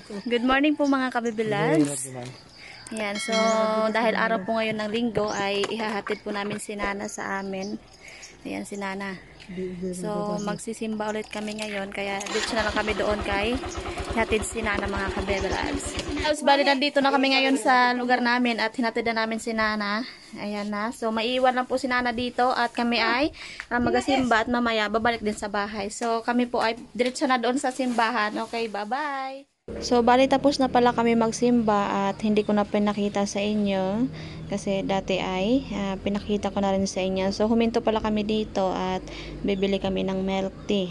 Good morning po mga kabibilads. Yan, so dahil araw po ngayon ng linggo ay ihahatid po namin si Nana sa amin. Ayan si Nana. So magsisimba ulit kami ngayon kaya dito na lang kami doon kay ihatid si Nana mga kabibilads. Tapos bali nandito na kami ngayon sa lugar namin at hinatid na namin si Nana. Ayan na. So maiiwan lang po si Nana dito at kami ay magasimba at mamaya babalik din sa bahay. So kami po ay diretso na doon sa simbahan. Okay, bye-bye! So, bali tapos na pala kami magsimba at hindi ko na pinakita sa inyo kasi dati ay pinakita ko na rin sa inyo. So, huminto pala kami dito at bibili kami ng milk tea.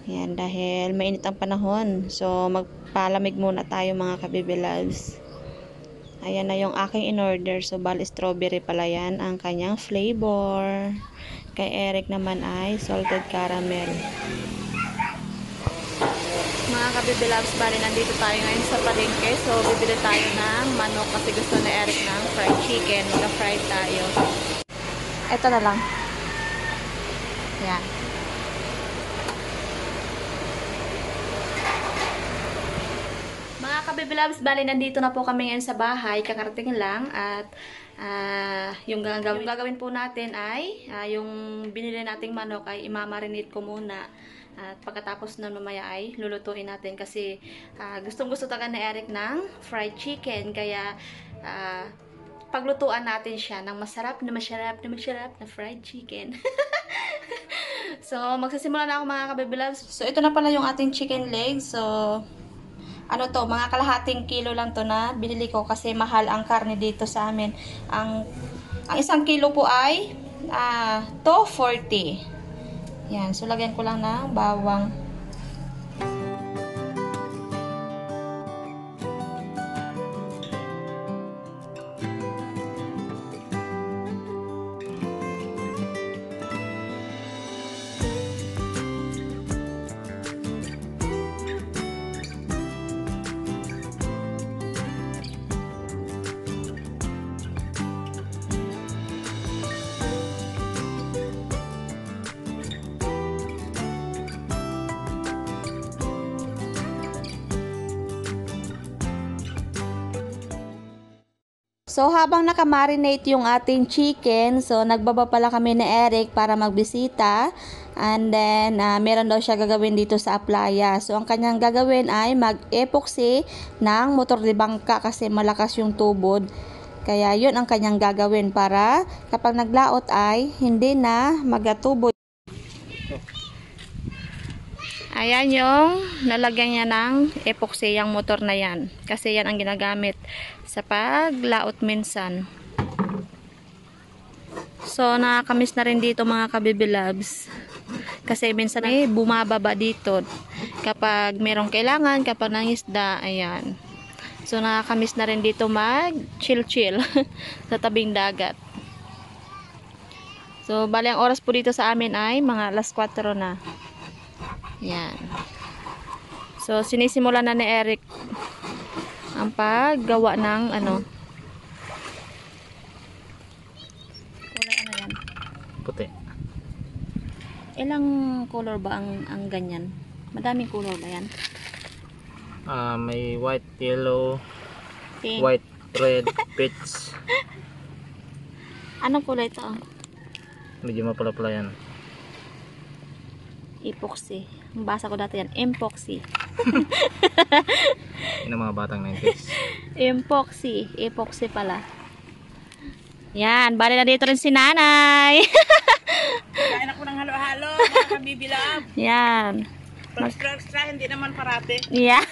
Yan, dahil mainit ang panahon. So, magpalamig muna tayo mga kabibilads. Ayan na yung aking in-order. So, bali strawberry pala yan ang kanyang flavor. Kay Eric naman ay salted caramel. Mga kabibilabs, bali nandito tayo ngayon sa palengke. So, bibili tayo ng manok kasi gusto na Eric ng fried chicken. Mag-fried tayo. Ito na lang. Yan. Mga kabibilabs, bali nandito na po kami ngayon sa bahay. Kakarating lang at yung gagawin po natin ay yung binili nating manok ay imamarinate ko muna. At pagkatapos na mamaya ay lulutuin natin kasi gustong-gusto talaga ni Eric ng fried chicken. Kaya paglutuan natin siya ng masarap na fried chicken. So magsisimula na ako mga kabibilabs. So ito na pala yung ating chicken legs. So ano to, mga kalahating kilo lang to na binili ko kasi mahal ang karne dito sa amin. Ang isang kilo po ay 240. Yan, so lagyan ko lang ng bawang. So, habang nakamarinate yung ating chicken, so, nagbaba pala kami ni Eric para magbisita. And then, meron daw siya gagawin dito sa Aplaya. So, ang kanyang gagawin ay mag-epoxy ng motor de bangka kasi malakas yung tubod. Kaya, yun ang kanyang gagawin para kapag naglaot ay hindi na magatubod. Ayan yung nalagyan niya ng epoxy yung motor na yan. Kasi yan ang ginagamit sa paglaot minsan. So, nakakamiss na rin dito mga kabibilabs. Kasi minsan ay bumababa dito. Kapag merong kailangan, kapag nangisda, ayan. So, nakakamiss na rin dito mag-chill-chill sa tabing dagat. So, bali ang oras po dito sa amin ay mga alas 4 na. Yan. So, sinisimula na ni Eric ang paggawa ng ano. Kulay ano yan? Puti. Ilang color ba ang ganyan? Madaming color ba yan? May white, yellow, Pink. white, red, peach. Anong kulay ito? Medyo mapula-pula yan. Epoxy. Ang basa ko dati yan. Epoxy. Yun ang mga batang 90s. Epoxy. Epoxy pala. Yan. Bali na dito rin si Nanay. Kain ako ng halo-halo, mga kabibilab. Yan. Extra, hindi naman parate. Yeah.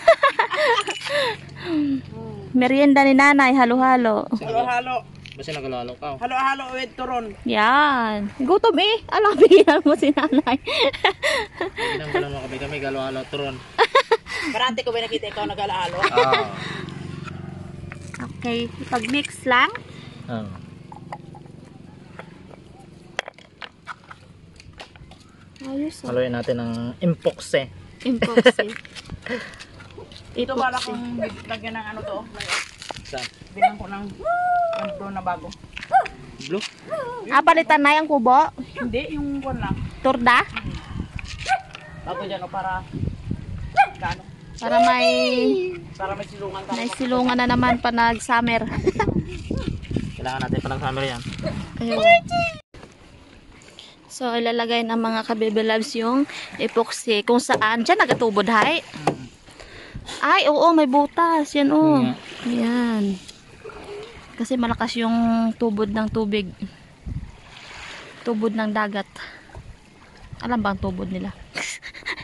Merienda ni Nanay. Halo-halo. Halo-halo. Basta nagalalo ka. Halo-halo with turon. Yan. Gutom eh. Alam, bigyan mo si Nanay. Hindi naman mo kami galo-halo turon. Parate ko ba nakita ikaw nag-halo-halo? Okay. Pag-mix lang. Ayos. Haluin natin ng epoxy. Epoxy. Ito bala kong lagyan ng ano to. Saan? Bilang ko ng blue na bago. Blue? Palitan na yung kubo. Hindi, yung one lang. Turda. Bago dyan o para kano. Para may silungan tayo. may silungan na naman pa nag-summer. Kailangan natin palang summer yan. Ayun. So, ilalagay ng mga kababy loves yung epoxy. Kung saan, dyan nagatubod, hay? Ay, oo, may butas. Yan, oo. Yan. Kasi malakas yung tubod ng tubig. Tubod ng dagat. Alam ba ang tubod nila?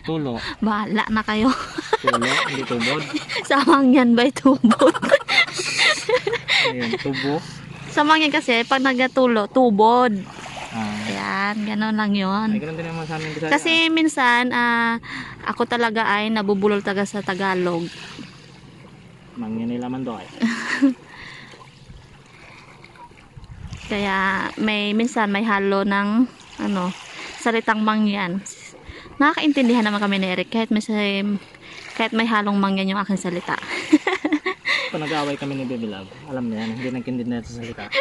Tulo. Bahala na kayo. Tulo, hindi tubod. Samang yan ba'y tubod? Ayun, tubo. Samang yan kasi, pag nagatulo, tubod. Ah. Ayan, gano'n lang yun. Ay, ganun din naman sa amin. Bisaya. Kasi minsan, ako talaga ay nabubulol taga sa Tagalog. Mangyan nila man doon. Kaya minsan may halo ng salitang mangyan. Nakakaintindihan naman kami ni Eric kahit may halong mangyan yung aking salita. Kung nag-aaway kami ni Baby Love, alam niya yan, hindi nagkindin na sa salita.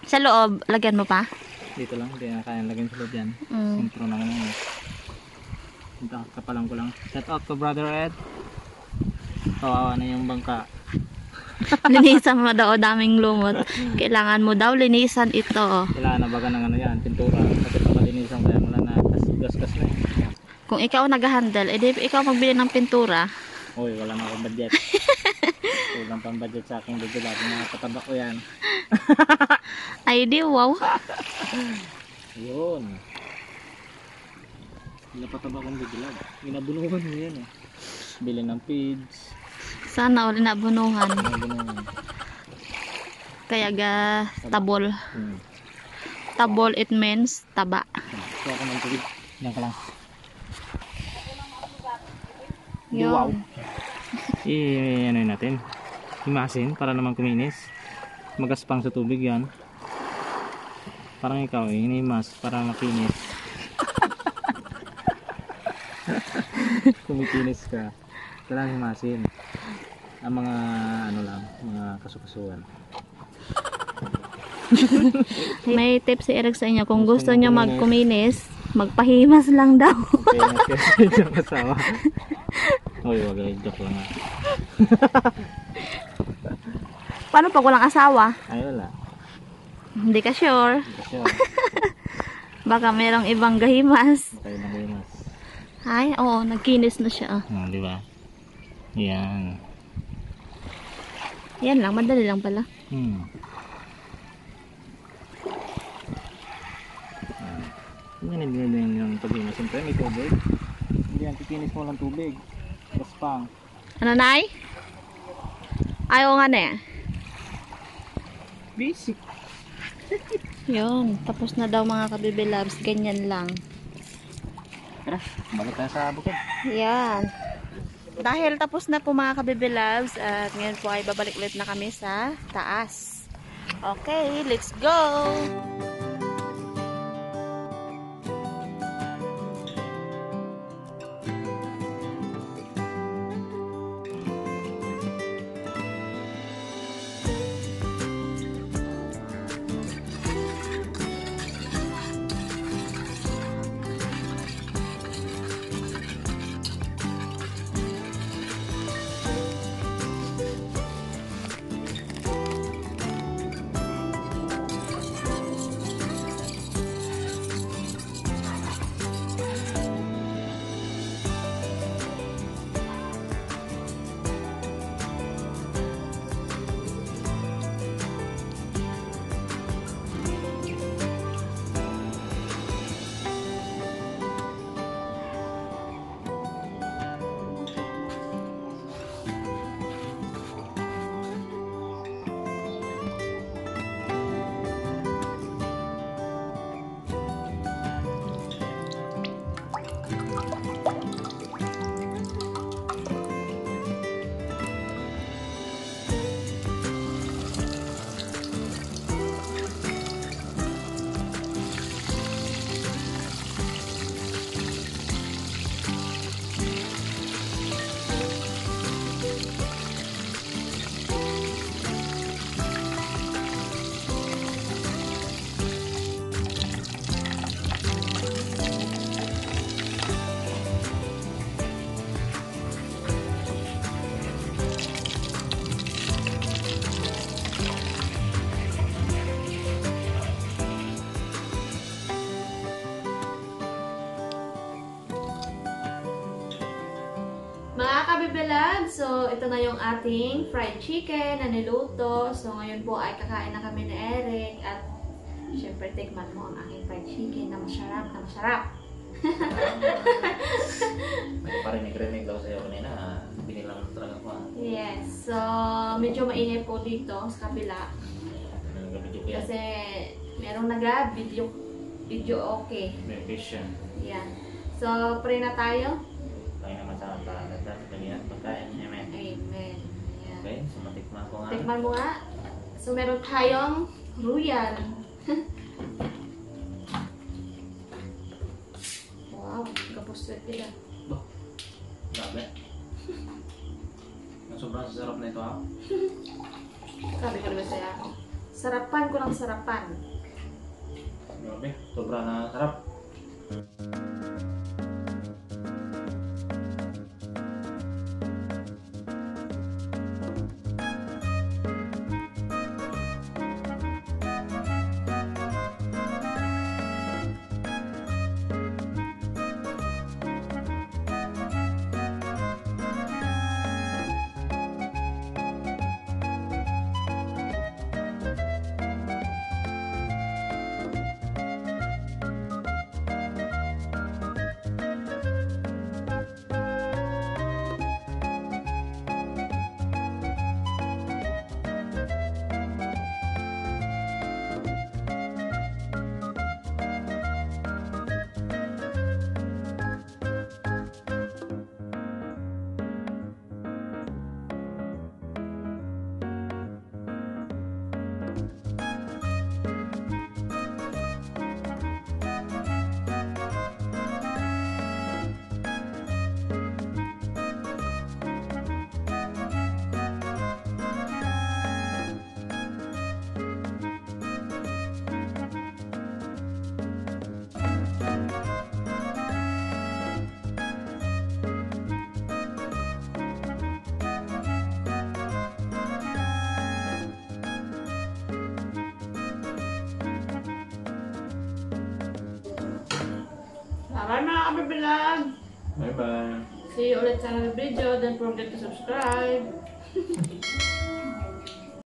Sa loob, lagyan mo pa? Dito lang, hindi na kaya lagyan sa loob yan. Intro lang naman. Kapalang ko lang. Shout out to Brother Ed. Kawawa na yung bangka. Linisan mo daw, daming lumot. Kailangan mo daw linisan ito. Kailangan na baga ng ano yan, pintura. Kasi pag malinisan kaya wala na gas-gas na eh. Kung ikaw nag-handle, edi ikaw magbili ng pintura. Uy, wala na akong budget. Kulang pang budget sa aking Baby Love. Nakakatabak ko yan. Ay di, wow. Yun. Napataba kong Baby Love. Ginabunuhan mo yan eh. Bili ng feeds. Sana uli nabunuhan. Ginabunuhan. Kaya tabol. Tabol, it means taba. Kuha ko ng tubig. Yan ka lang. Yun. Wow. Ano yun natin. Himasin para naman kuminis. Magaspang sa tubig yan. Parang ikaw eh. Hinimas para makinis. Kumikinis ka. Kailangan himasin. Ang mga ano lang. Mga kasukasuan. May tip si Eric sa inyo. Kung gusto nyo magkuminis, magpahimas lang daw. Okay, nagkasay ng asawa. Uy, wag ay joke lang ah. Paano pag walang asawa? Ay, wala. Hindi ka sure. Kasi Baka merong ibang gahimas. tayo ng himas. Ay, oo, nagkinis na siya. Di ba? Yan. Yan lang, madali lang pala. Yan din yung tubig. Siyempre may tubig. Hindi yan, kikinis mo lang tubig. Gaspang. Ano, Nay? Ayaw nga na eh. Basic. Yun, tapos na daw mga kabibi loves. Ganyan lang. Tara, balik tayo sa bukid. Yan. Dahil tapos na po mga kabibi loves, at ngayon po ay babalik ulit na kami sa taas. Okay, let's go! kabibilad, so ito na yung ating fried chicken na niluto. So ngayon po ay kakain na kami ni Eric at syempre tikman mo ang aking fried chicken na masarap na masarap. Parinig-rinig daw sa'yo kanina. Binilang talaga ko. Yes, so medyo maingay po dito sa kabila. Kasi merong nag-video okay. May fish yan. Yan. So pray na tayo. Tayo naman sa talat at kanina pagkain. Amen. Amen. Yan. Okay, so matikman ko nga. Tikman mo nga. So meron tayong royal. Wow, kapuswet nila. Bah, grabe. Sobrang sarap na ito ha. Sabi ko naman sa'yo. Sarapan ko ng sarapan. Grabe, sobrang sarap. Bye mga kabibilad. Bye bye. See you ulit sa video. Don't forget to subscribe.